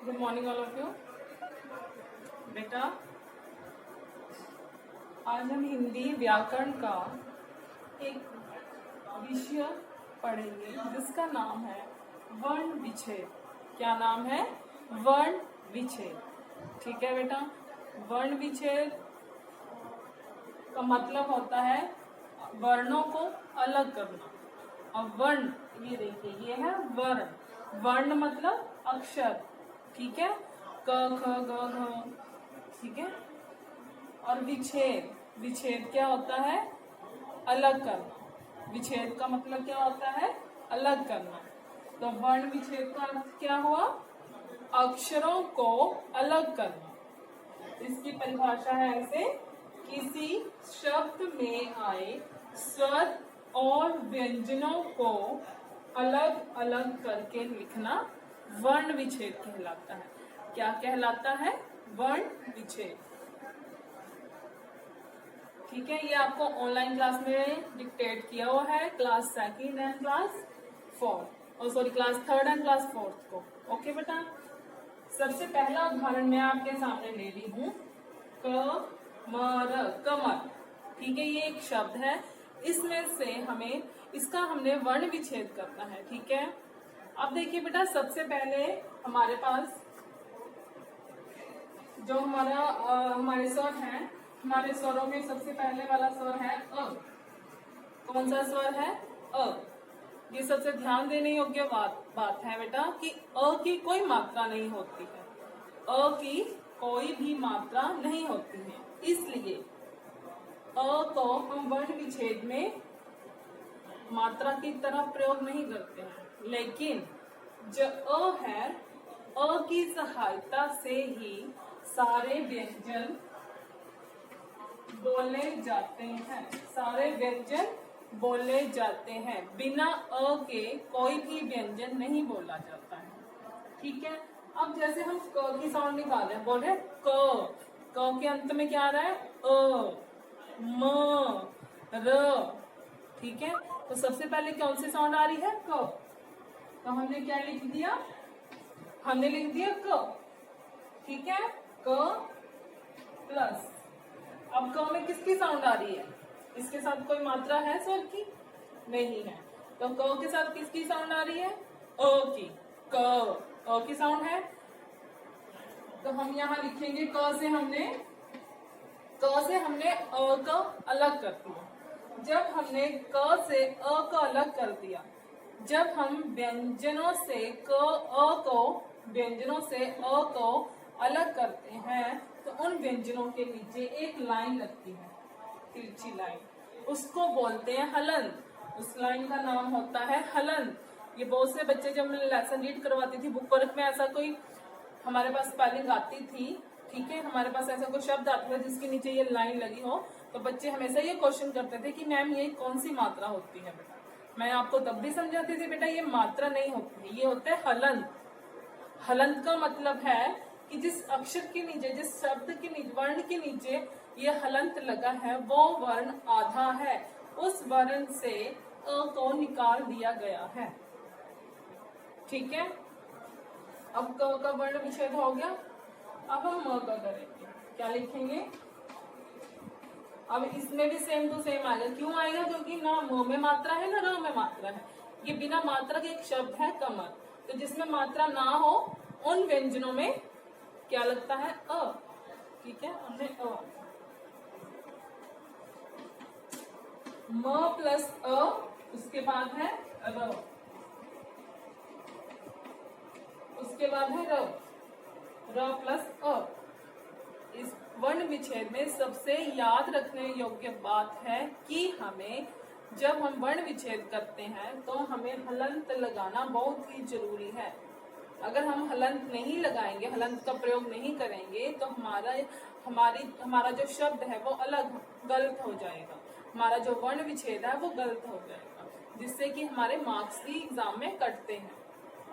Good morning all of you. बेटा आज हम हिंदी व्याकरण का एक विषय पढ़ेंगे जिसका नाम है वर्ण विच्छेद। क्या नाम है? वर्ण विच्छेद। ठीक है बेटा, वर्ण विच्छेद का मतलब होता है वर्णों को अलग करना। अब वर्ण, ये देखिए, ये है वर्ण। वर्ण मतलब अक्षर, ठीक है, क ख ग घ, ठीक है। और विच्छेद, विच्छेद क्या होता है? अलग करना। विच्छेद का मतलब क्या होता है? अलग करना। तो वर्ण विच्छेद का अर्थ क्या हुआ? अक्षरों को अलग करना। इसकी परिभाषा है ऐसे: किसी शब्द में आए स्वर और व्यंजनों को अलग अलग करके लिखना वर्ण विच्छेद कहलाता है। क्या कहलाता है? वर्ण विच्छेद। ठीक है, ये आपको ऑनलाइन क्लास में डिक्टेट किया हुआ है, class second and class fourth, और sorry class third and class fourth को। ओके बेटा, सबसे पहला उदाहरण मैं आपके सामने ले रही हूँ, कमर, कमर। ठीक है, ये एक शब्द है, इसमें से हमें इसका हमने वर्ण विच्छेद करना है। ठीक है, अब देखिए बेटा, सबसे पहले हमारे पास जो हमारे स्वर हैं, हमारे स्वरों में सबसे पहले वाला स्वर है अ। कौन सा स्वर है? अ। ये सबसे ध्यान देने योग्य बात है बेटा कि अ की कोई मात्रा नहीं होती है। अ की कोई भी मात्रा नहीं होती है, इसलिए अ को हम वर्ण विच्छेद में मात्रा की तरह प्रयोग नहीं करते हैं। लेकिन जो अ है, अ की सहायता से ही सारे व्यंजन बोले जाते हैं। सारे व्यंजन बोले जाते हैं। बिना अ के कोई भी व्यंजन नहीं बोला जाता है। ठीक है, अब जैसे हम क की साउंड निकाल रहे हैं, बोल रहे क के अंत में क्या आ रहा है? अ, म, र। ठीक है, तो सबसे पहले कौन सी साउंड आ रही है? क। तो हमने क्या लिख दिया? हमने लिख दिया क। ठीक है, क प्लस, अब क में किसकी साउंड आ रही है? इसके साथ कोई मात्रा है स्वर की? नहीं है। तो क के साथ किसकी साउंड आ रही है? अ की। क, अ की साउंड है, तो हम यहाँ लिखेंगे क से हमने अ का अलग कर दिया। जब हमने क से अ का अलग कर दिया, जब हम व्यंजनों से अ को अलग करते हैं, तो उन व्यंजनों के नीचे एक लाइन लगती है, तिरछी लाइन, उसको बोलते हैं हलंत। उस लाइन का नाम होता है हलंत। ये बहुत से बच्चे, जब मैं लेसन रीड करवाती थी बुक वर्क में, ऐसा कोई हमारे पास स्पेलिंग आती थी, ठीक है, हमारे पास ऐसा कोई शब्द आता था जिसके नीचे ये लाइन लगी हो, तो बच्चे हमेशा ये क्वेश्चन करते थे कि मैम ये कौन सी मात्रा होती है बेटा। मैं आपको तब भी समझाती थी बेटा ये मात्रा नहीं होती है, ये होता है हलंत। हलंत का मतलब है कि जिस अक्षर के नीचे, जिस शब्द के नीचे, वर्ण के नीचे ये हलंत लगा है, वो वर्ण आधा है, उस वर्ण से अ को निकाल दिया गया है। ठीक है, अब क का वर्ण विच्छेद हो गया। अब हम म का करेंगे। क्या लिखेंगे? अब इसमें भी सेम टू सेम आएगा। क्यों आएगा? क्योंकि ना म में मात्रा है ना र में मात्रा है। ये बिना मात्रा के एक शब्द है कमर, तो जिसमें मात्रा ना हो उन व्यंजनों में क्या लगता है? अ। ठीक है, हमने अ, म प्लस अ, उसके बाद है र, उसके बाद है र, र प्लस अ। इस वर्ण विच्छेद में सबसे याद रखने योग्य बात है कि हमें, जब हम वर्ण विच्छेद करते हैं तो हमें हलंत लगाना बहुत ही जरूरी है। अगर हम हलंत नहीं लगाएंगे, हलंत का प्रयोग नहीं करेंगे, तो हमारा जो शब्द है वो अलग गलत हो जाएगा। हमारा जो वर्ण विच्छेद है वो गलत हो जाएगा, जिससे कि हमारे मार्क्स भी एग्जाम में कटते हैं।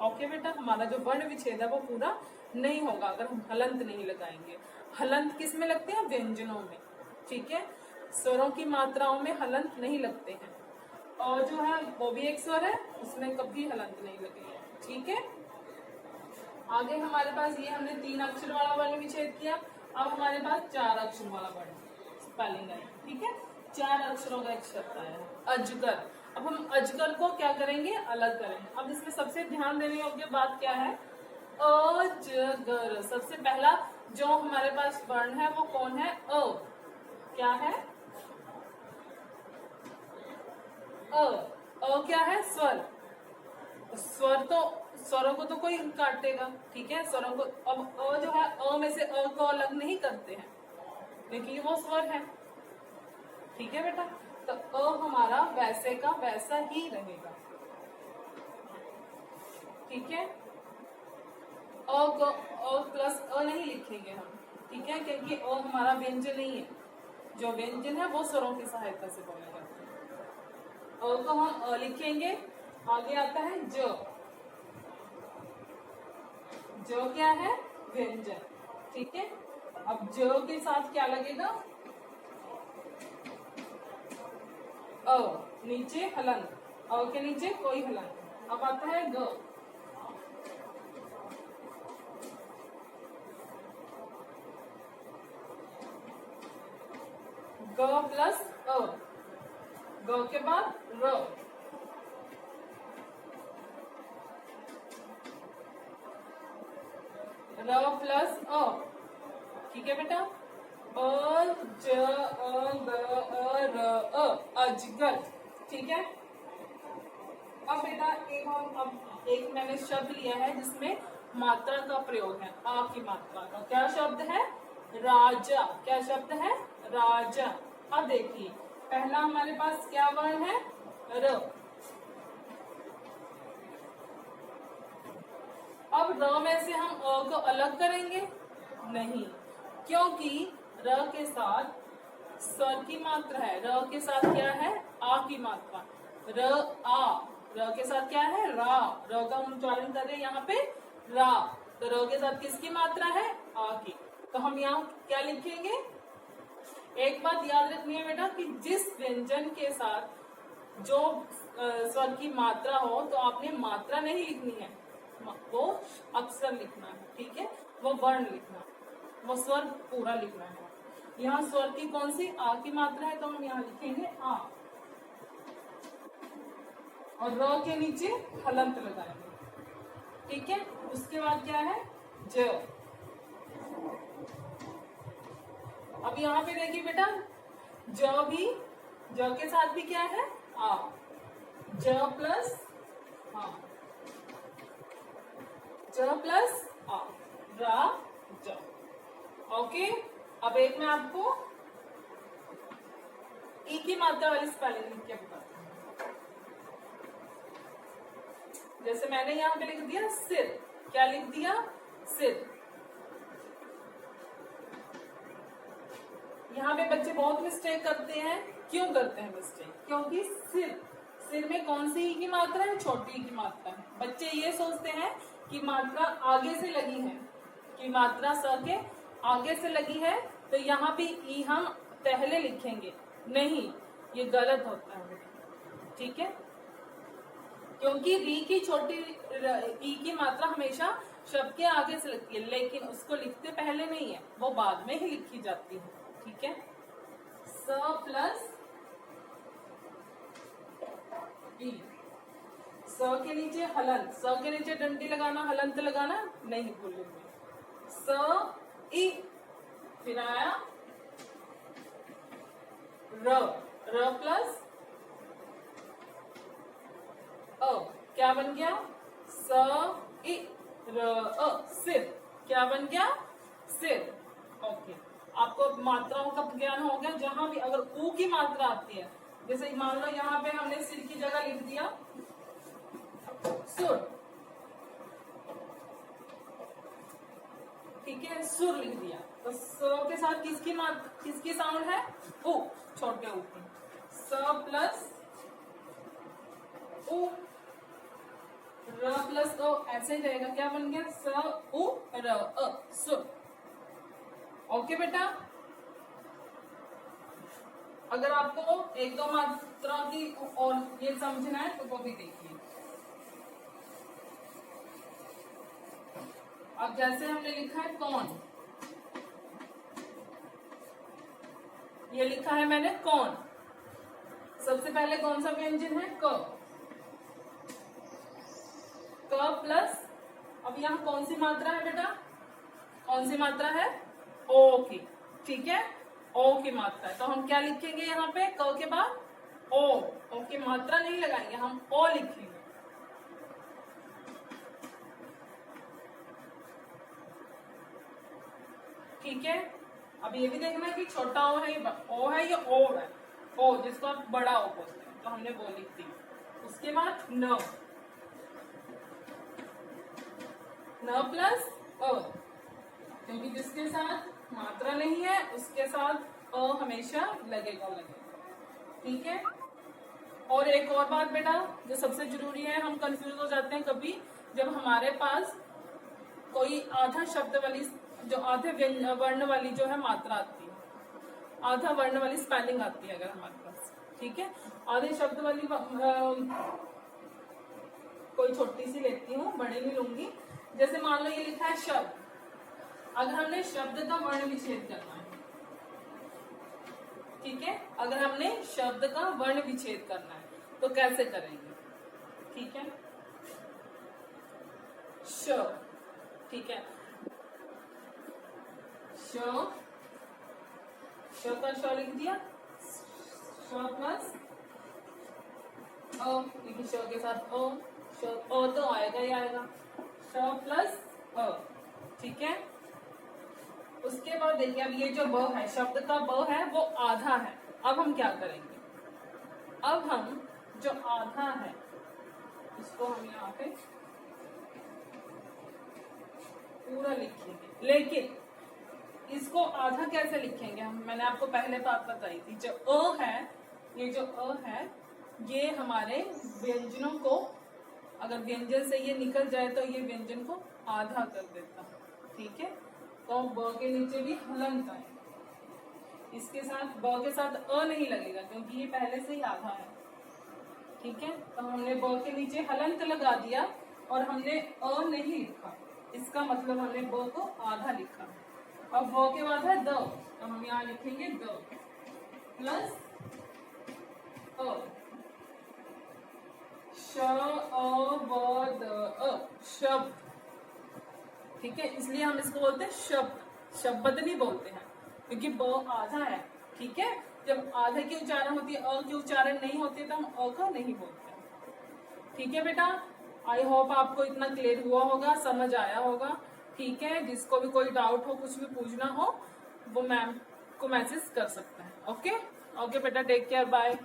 ओके बेटा, हमारा जो वर्ण विच्छेद है वो पूरा नहीं होगा अगर हम हलंत नहीं लगाएंगे। हलंत किस में लगते हैं? व्यंजनों में। ठीक है, स्वरों की मात्राओं में हलंत नहीं लगते हैं, और जो है वो भी एक स्वर है, उसमें कभी हलंत नहीं लगेगा। ठीक है, आगे हमारे पास ये हमने 3 अक्षर वाला वर्ण विच्छेद किया, अब हमारे पास 4 अक्षर वाला वर्ण स्पेलिंग आई। ठीक है, 4 अक्षरों का एक शब्द आया अजगर। अब हम अजगर को क्या करेंगे, अलग करेंगे। अब इसमें सबसे ध्यान देने योग्य बात क्या है, अजगर। सबसे पहला जो हमारे पास वर्ण है वो कौन है, अ। क्या है, अ क्या है, स्वर। स्वर तो स्वरों को तो कोई काटेगा, ठीक है, स्वरों को। अब अ जो है, अ में से अ को अलग नहीं करते हैं, लेकिन वो स्वर है। ठीक है बेटा, तो अ हमारा वैसे का वैसा ही रहेगा। ठीक है, अ को अ प्लस अ नहीं लिखेंगे हम, ठीक है, क्योंकि अ हमारा व्यंजन नहीं है। जो व्यंजन है वो स्वरों की सहायता से बोले जाते हैं। अ को हम अ लिखेंगे। आगे आता है ज। जो क्या है, व्यंजन। ठीक है, अब जो के साथ क्या लगेगा, अ, नीचे हलंत, अ के नीचे कोई हलंत। अब आता है ग। ग प्लस अ, ग के बाद र। र प्लस अ। ठीक है बेटा, अ ज अ ग अ र अ, अजगर। ठीक है, अब बेटा एक मैंने शब्द लिया है जिसमें मात्रा का प्रयोग है, आ की मात्रा का। क्या शब्द है, राजा। क्या शब्द है, राजा। अब देखिए, पहला हमारे पास क्या वर्ण है, र। अब र में से हम अ को अलग करेंगे नहीं, क्योंकि र के साथ स्वर की मात्रा है। र के साथ क्या है, आ की मात्रा। र आ, र के साथ क्या है, रा। र का हम उच्चारण कर रहे हैं यहाँ पे रा, तो र के साथ किसकी मात्रा है, आ की। तो हम यहाँ क्या लिखेंगे, एक बात याद रखनी है बेटा कि जिस व्यंजन के साथ जो स्वर की मात्रा हो, तो आपने मात्रा नहीं लिखनी है, वो अक्षर लिखना है। ठीक है, वो वर्ण लिखना, वो स्वर पूरा लिखना है। यहाँ स्वर की कौन सी, आ की मात्रा है, तो हम यहाँ लिखेंगे आ, और र के नीचे हलंत लगाएंगे। ठीक है, उसके बाद क्या है, ज। अब यहाँ पे देखिए बेटा, ज भी, ज के साथ भी क्या है, आ। ज प्लस, हाँ, ज प्लस आ, रा ज। ओके, अब एक मैं आपको ई की मात्रा वाली स्पेलिंग लिख के बताती हूँ। जैसे मैंने यहाँ पे लिख दिया सिर। क्या लिख दिया, सिर। यहाँ पे बच्चे बहुत मिस्टेक करते हैं। क्यों करते हैं मिस्टेक, क्योंकि सिर, सिर में कौन सी ई की मात्रा है, छोटी ई की मात्रा है। बच्चे ये सोचते हैं कि मात्रा आगे से लगी है, कि मात्रा स के आगे से लगी है, तो यहाँ पे ई हम पहले लिखेंगे। नहीं, ये गलत होता है। ठीक है, क्योंकि री की छोटी ई की मात्रा हमेशा शब्द के आगे से लगती है, लेकिन उसको लिखते पहले नहीं है, वो बाद में ही लिखी जाती है। ठीक है, स प्लस ई, स के नीचे हलंत, स के नीचे डंडी लगाना, हलंत लगाना नहीं भूलेंगे। स ई, फिर आया र, र प्लस अ, क्या बन गया, स इ र अ, सिर। क्या बन गया, सिर। ओके, आपको मात्राओं का ज्ञान हो गया। जहां भी अगर ऊ की मात्रा आती है, जैसे मान लो यहाँ पे हमने सिर की जगह लिख दिया सुर, ठीक है, सुर लिख दिया, तो स के साथ किसकी साउंड है, ऊ, छोटे ऊ की। स प्लस ऊ, र प्लस ओ, ऐसे ही रहेगा। क्या बन गया, स उ र अ, सुर। ओके बेटा, अगर आपको एक दो मात्रा की और ये समझना है तो वो भी देखिए। अब जैसे हमने लिखा है कौन, ये लिखा है मैंने कौन, सबसे पहले कौन सा व्यंजन है, क प्लस, अब यहाँ कौन सी मात्रा है बेटा, कौन सी मात्रा है, ओ की, ठीक है, ओ की मात्रा है। तो हम क्या लिखेंगे यहाँ पे, क के बाद ओ की मात्रा नहीं लगाएंगे, हम ओ लिखेंगे। ठीक है, अब ये भी देखना है कि छोटा ओ है या ओ है, ओ जिसको आप बड़ा ओ बोलते हैं, तो हमने वो लिख दी। उसके बाद न प्लस अ, क्योंकि जिसके साथ मात्रा नहीं है उसके साथ अ हमेशा लगेगा। ठीक है, और एक और बात बेटा जो सबसे जरूरी है, हम कंफ्यूज हो जाते हैं कभी जब हमारे पास कोई आधा शब्द वाली, जो आधे वर्ण वाली जो है मात्रा आती है, आधा वर्ण वाली स्पेलिंग आती है अगर हमारे पास, ठीक है, आधे शब्द वाली कोई छोटी सी लेती हूँ, बड़ी नहीं लूंगी। जैसे मान लो ये लिखा है शब्द, अगर हमने शब्द का वर्ण विच्छेद करना है, ठीक है, अगर हमने शब्द का वर्ण विच्छेद करना है तो कैसे करेंगे, ठीक है, श, ठीक है, श का श लिख दिया, श प्लस अ, क्योंकि श के साथ अ, तो आएगा ही आएगा, श प्लस अ, ठीक है। उसके बाद देखिए अब ये जो ब है, शब्द का ब है वो आधा है, अब हम क्या करेंगे, अब हम जो आधा है इसको हम यहाँ पे पूरा लिखेंगे, लेकिन इसको आधा कैसे लिखेंगे हम, मैंने आपको पहले बात बताई थी, जो अ है, ये जो अ है ये हमारे व्यंजनों को, अगर व्यंजन से ये निकल जाए तो ये व्यंजन को आधा कर देता है, ठीक है, तो ब के नीचे भी हलंत है, इसके साथ ब के साथ अ नहीं लगेगा क्योंकि ये पहले से ही आधा है, ठीक है, तो हमने ब के नीचे हलंत लगा दिया और हमने अ नहीं लिखा, इसका मतलब हमने ब को आधा लिखा। अब ब के बाद है द, तो हम यहाँ लिखेंगे द प्लस अ, श अ ब द अ, शब्द, ठीक है, इसलिए हम इसको बोलते हैं शब्द, शब्द नहीं बोलते हैं क्योंकि ब आधा है, ठीक है, जब आधे की उच्चारण होती है, अ की उच्चारण नहीं होती है तो हम अ का नहीं बोलते, ठीक है बेटा। आई होप आपको इतना क्लियर हुआ होगा, समझ आया होगा, ठीक है, जिसको भी कोई डाउट हो, कुछ भी पूछना हो वो मैम को मैसेज कर सकते हैं। ओके बेटा, टेक केयर, बाय।